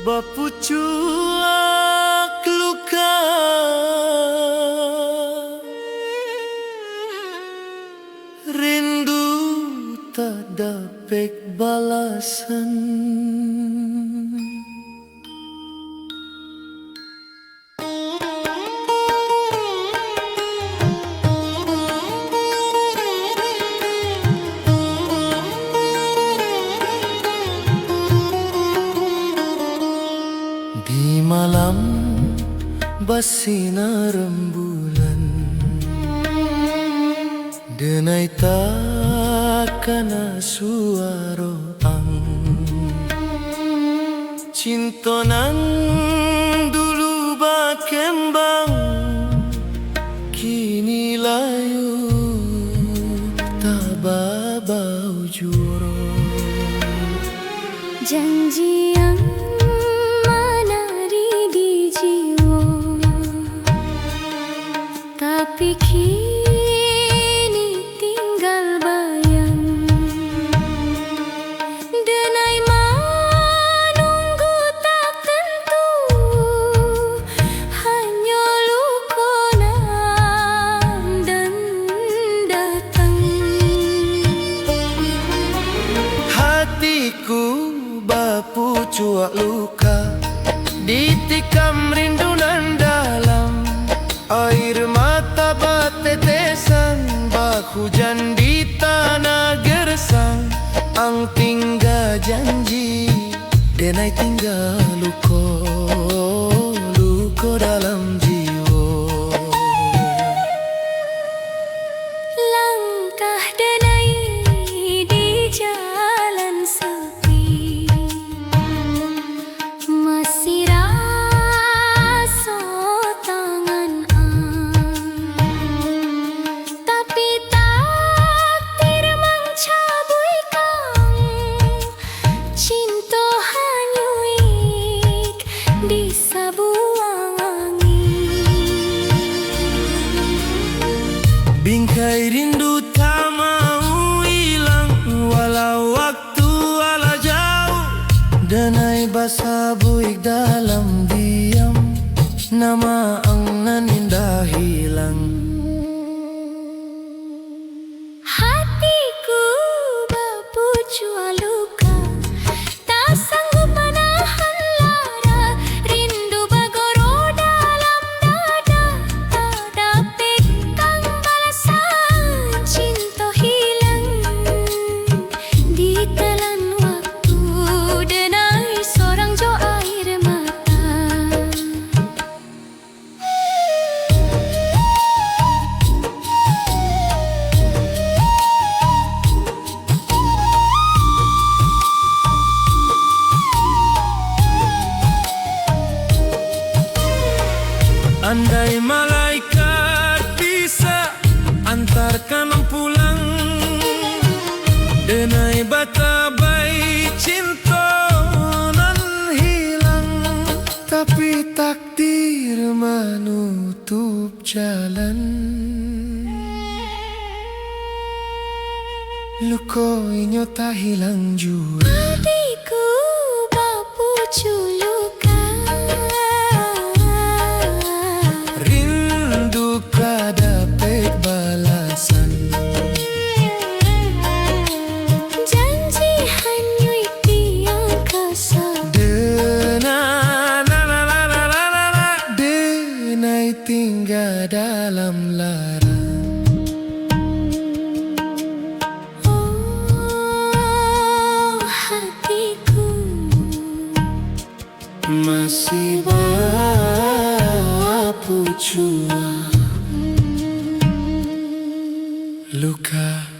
Bapucuak luka, rindu tak dapat balasan. Di malam bersinar rembulan, denai takkan suara ang cinta nan dulu bakembang, kini layu tak babau juro. Janji yang tapi kini tinggal bayang, denai menunggu tak tentu, hanya lukonan dan datang. Hatiku bapucuak luka, ditikam rindu nan dalam, air mata bertetesan, hujan di tanah gersang. Ang tinggal janji, denai tinggal luko dalam jiwa. Langkah denai di jalan sepi, masih rasa tangan tapi takdir mencabuikan cinta hanyuik di sabuang angin. Bingkai rindu tak mau hilang, walau waktu ala jauh, denai basa buik dalam diam, nama ang nan indah hilang. Hatiku bapucuak luka, tak sanggup menahan lara, rindu bagoro dalam dada, tak dapat kang balasan, cinta hilang ditelan waktu, denai sorang jo air mata. Andai malaikat bisa antarkan pulang, denai bata baik cinta nan hilang, tapi takdir menutup jalan. Luko inyo tak hilang jua. Hatiku bapucuak luka, rindu tak dapat balasan. janji hanyuik di angkasa, denai tinggal dalam lara. oh hatiku Masih bapucuak luka.